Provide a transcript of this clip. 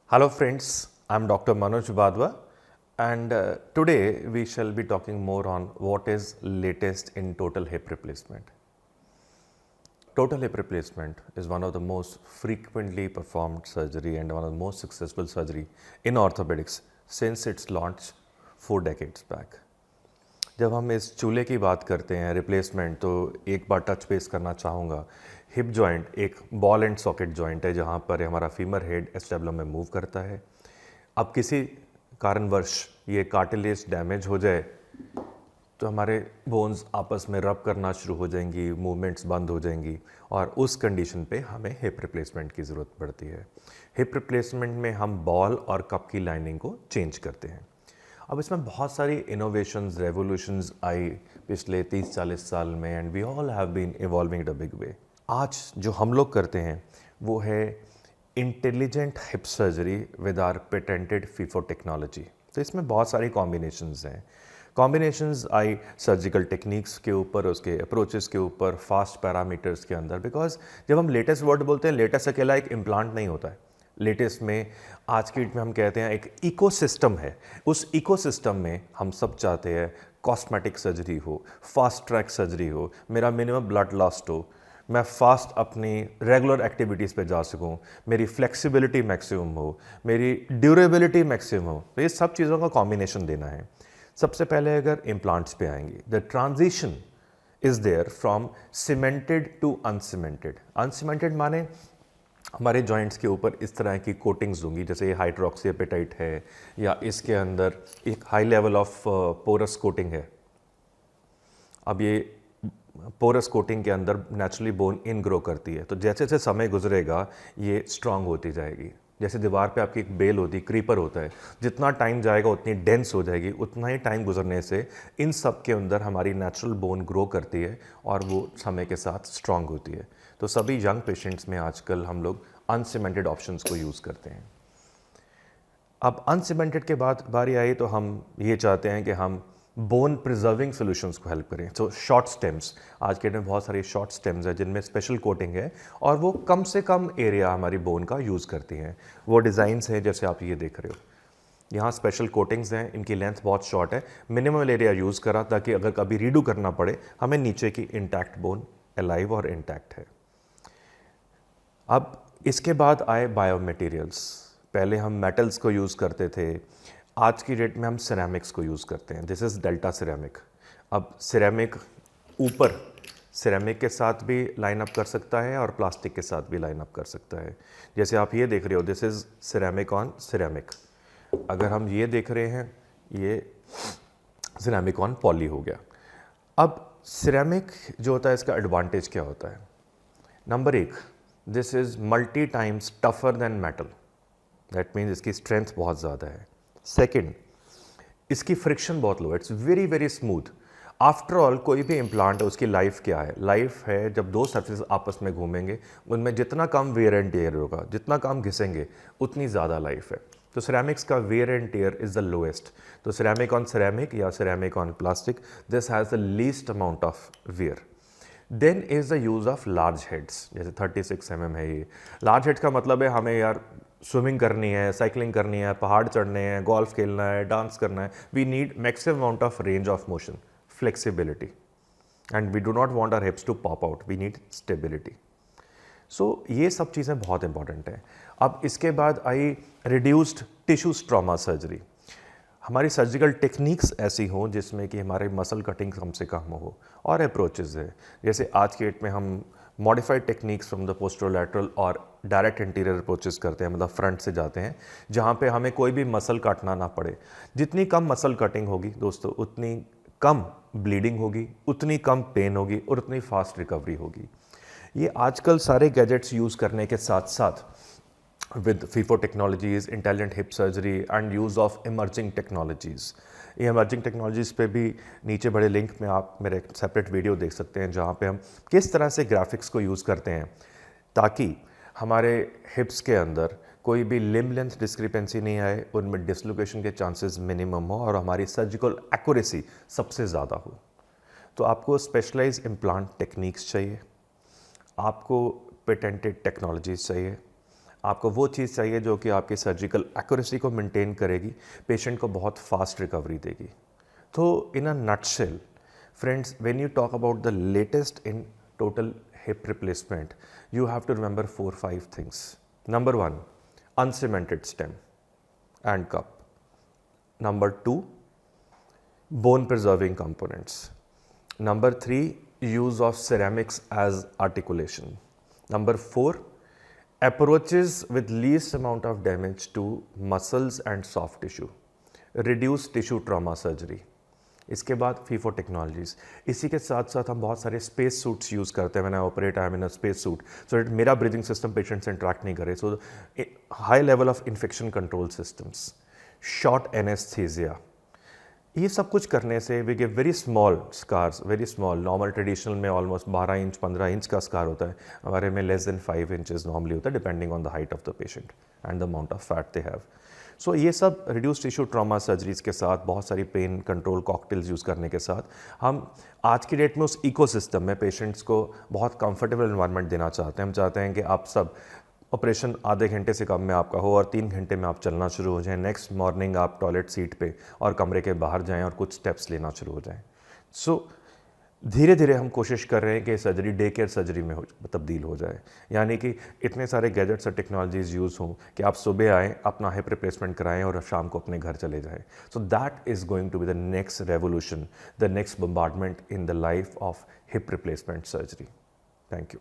Hello friends, I'm Dr. Manoj Badwa and today we shall be talking more on what is latest in total hip replacement. Total hip replacement is one of the most frequently performed surgery and one of the most successful surgery in orthopedics since its launch 4 decades back. जब हम इस चूल्हे की बात करते हैं replacement तो एक बार टच बेस करना चाहूँगा। हिप जॉइंट एक बॉल एंड सॉकेट जॉइंट है जहाँ पर हमारा फीमर हेड एस्टेब्लम में मूव करता है। अब किसी कारणवश ये कार्टिलेज डैमेज हो जाए तो हमारे बोन्स आपस में रब करना शुरू हो जाएंगी, मूवमेंट्स बंद हो जाएंगी और उस कंडीशन पे हमें हिप रिप्लेसमेंट की ज़रूरत पड़ती है। हिप रिप्लेसमेंट में हम बॉल और कप की लाइनिंग को चेंज करते हैं। अब इसमें बहुत सारी इनोवेशंस रेवोल्यूशंस आई पिछले 30-40 साल में and we all have been evolving in a big way. आज जो हम लोग करते हैं वो है intelligent hip surgery with our patented FIFO technology. तो इसमें बहुत सारी कॉम्बिनेशंस हैं। कॉम्बिनेशंस आई सर्जिकल टेक्निक्स के ऊपर, उसके अप्रोचेस के ऊपर, फास्ट पैरामीटर्स के अंदर। बिकॉज जब हम लेटेस्ट वर्ड बोलते हैं, लेटेस्ट अकेला एक इम्प्लांट नहीं होता है। लेटेस्ट में आज की डेट में हम कहते हैं एक इकोसिस्टम है। उस इकोसिस्टम में हम सब चाहते हैं कॉस्मेटिक सर्जरी हो, फास्ट ट्रैक सर्जरी हो, मेरा मिनिमम ब्लड लॉस हो, मैं फास्ट अपनी रेगुलर एक्टिविटीज़ पे जा सकूं, मेरी फ्लेक्सिबिलिटी मैक्सिमम हो, मेरी ड्यूरेबिलिटी मैक्सिमम हो। तो ये सब चीज़ों का कॉम्बिनेशन देना है। सबसे पहले अगर इम्प्लांट्स पे आएंगे, the transition is there from cemented to uncemented. Uncemented माने हमारे जॉइंट्स के ऊपर इस तरह की कोटिंग्स होंगी, जैसे ये हाइड्रोक्सीएपेटाइट है या इसके अंदर एक high level of porous coating है। अब ये पोरस कोटिंग के अंदर नेचुरली बोन इन ग्रो करती है, तो जैसे जैसे समय गुजरेगा ये स्ट्रांग होती जाएगी। जैसे दीवार पे आपकी एक बेल होती, क्रीपर होता है, जितना टाइम जाएगा उतनी डेंस हो जाएगी। उतना ही टाइम गुजरने से इन सब के अंदर हमारी नेचुरल बोन ग्रो करती है और वो समय के साथ स्ट्रांग होती है। तो सभी यंग पेशेंट्स में आजकल हम लोग अनसीमेंटेड ऑप्शंस को यूज़ करते हैं। अब अनसीमेंटेड के बाद बारी आई तो हम ये चाहते हैं कि हम बोन प्रिजर्विंग सॉल्यूशंस को हेल्प करें। तो शॉर्ट स्टेम्स, आज के डेट में बहुत सारी शॉर्ट स्टेम्स हैं जिनमें स्पेशल कोटिंग है और वो कम से कम एरिया हमारी बोन का यूज़ करती हैं। वो डिज़ाइंस हैं जैसे आप ये देख रहे हो, यहाँ स्पेशल कोटिंग्स हैं, इनकी लेंथ बहुत शॉर्ट है, मिनिमम एरिया यूज़ करा ताकि अगर कभी रीडू करना पड़े हमें नीचे की इंटैक्ट बोन अलाइव और इंटैक्ट है। अब इसके बाद आए बायो मटेरियल्स। पहले हम मेटल्स को यूज़ करते थे, आज की डेट में हम सिरेमिक्स को यूज़ करते हैं। This is delta ceramic. अब सिरेमिक ऊपर सिरेमिक के साथ भी लाइन अप कर सकता है और प्लास्टिक के साथ भी लाइन अप कर सकता है। जैसे आप ये देख रहे हो, this is ceramic on ceramic. अगर हम ये देख रहे हैं, ये सिरेमिक ऑन पॉली हो गया। अब सिरेमिक जो होता है इसका एडवांटेज क्या होता है? Number 1, this is multi times tougher than metal. That means इसकी स्ट्रेंथ बहुत ज़्यादा है। सेकेंड, इसकी फ्रिक्शन बहुत लो है, it's very very smooth. After all कोई भी इम्प्लांट है उसकी लाइफ क्या है? लाइफ है जब दो सर्फेस आपस में घूमेंगे, उनमें जितना कम वेयर एंड टेयर होगा, जितना कम घिसेंगे उतनी ज़्यादा लाइफ है। तो सिरेमिक्स का wear and tear is the lowest. तो सिरेमिक ऑन सिरेमिक या ceramic on plastic, this has the least amount of wear. Then is the use of large heads, जैसे 36 mm है ये। लार्ज हेड्स का मतलब है हमें यार स्विमिंग करनी है, साइकिलिंग करनी है, पहाड़ चढ़ने हैं, गोल्फ खेलना है, डांस करना है। We need maximum amount of range of motion, flexibility, and we do not want our hips to pop out, we need stability. So ये सब चीज़ें बहुत इंपॉर्टेंट हैं। अब इसके बाद I reduced tissue trauma surgery. हमारी सर्जिकल टेक्निक्स ऐसी हों जिसमें कि हमारे मसल कटिंग कम से कम हो और अप्रोचेस है। जैसे आज के डेट में हम मॉडिफाइड टेक्निक्स फ्रॉम द पोस्टरोलैटरल और डायरेक्ट इंटीरियर अप्रोचेस करते हैं, मतलब फ्रंट से जाते हैं, जहाँ पे हमें कोई भी मसल काटना ना पड़े। जितनी कम मसल कटिंग होगी दोस्तों, उतनी कम ब्लीडिंग होगी, उतनी कम पेन होगी और उतनी फास्ट रिकवरी होगी। ये आजकल सारे गैजेट्स यूज़ करने के साथ साथ with FIFO technologies, intelligent hip surgery and use of emerging technologies। ये emerging technologies पे भी नीचे बड़े लिंक में आप मेरे एक सेपरेट वीडियो देख सकते हैं जहाँ पे हम किस तरह से ग्राफिक्स को यूज़ करते हैं ताकि हमारे हिप्स के अंदर कोई भी लिम्ब लेंथ डिस्क्रिपेंसी नहीं आए, उनमें डिसलोकेशन के चांसेस मिनिमम हो और हमारी सर्जिकल एक्यूरेसी सबसे ज़्यादा हो। तो आपको स्पेशलाइज इम्प्लांट टेक्निक्स चाहिए, आपको पेटेंटेड टेक्नोलॉजीज चाहिए, आपको वो चीज़ चाहिए जो कि आपकी सर्जिकल एक्यूरेसी को मेंटेन करेगी, पेशेंट को बहुत फास्ट रिकवरी देगी। तो in a nutshell, friends, when you talk about the latest in total hip replacement, you have to remember 4-5 things. Number 1, uncemented stem and cup. Number 2, bone preserving components. Number 3, use of ceramics as articulation. Number 4, approaches with least amount of damage to muscles and soft tissue. Reduce tissue trauma surgery. इसके बाद FIFO technologies, इसी के साथ साथ हम बहुत सारे space suits use करते हैं। When I operate I am in a space suit so that मेरा ब्रीदिंग सिस्टम पेशेंट से इंटरेक्ट नहीं करे। So high level of infection control systems, short anaesthesia, ये सब कुछ करने से we give very small scars, very small. Normal traditional में ऑलमोस्ट 12 इंच 15 इंच का स्कार होता है, हमारे में लेस देन 5 इंचेस नॉर्मली होता है, depending on the height of the patient and the amount of fat they have. So ये सब रिड्यूस टिश्यू ट्रॉमा सर्जरीज के साथ, बहुत सारी पेन कंट्रोल कॉकटेल्स यूज़ करने के साथ, हम आज की डेट में उस इकोसिस्टम में पेशेंट्स को बहुत कंफर्टेबल एनवायरनमेंट देना चाहते हैं। हम चाहते हैं कि आप सब ऑपरेशन आधे घंटे से कम में आपका हो और 3 घंटे में आप चलना शुरू हो जाएं। नेक्स्ट मॉर्निंग आप टॉयलेट सीट पे और कमरे के बाहर जाएं और कुछ स्टेप्स लेना शुरू हो जाएं। सो धीरे धीरे हम कोशिश कर रहे हैं कि सर्जरी डे केयर सर्जरी में तब्दील हो जाए, यानी कि इतने सारे गैजेट्स और टेक्नोलॉजीज़ यूज़ हों कि आप सुबह आएँ, अपना हिप रिप्लेसमेंट कराएं और शाम को अपने घर चले जाएं। So that is going to be the next revolution, the next bombardment in the life of hip replacement surgery. Thank you.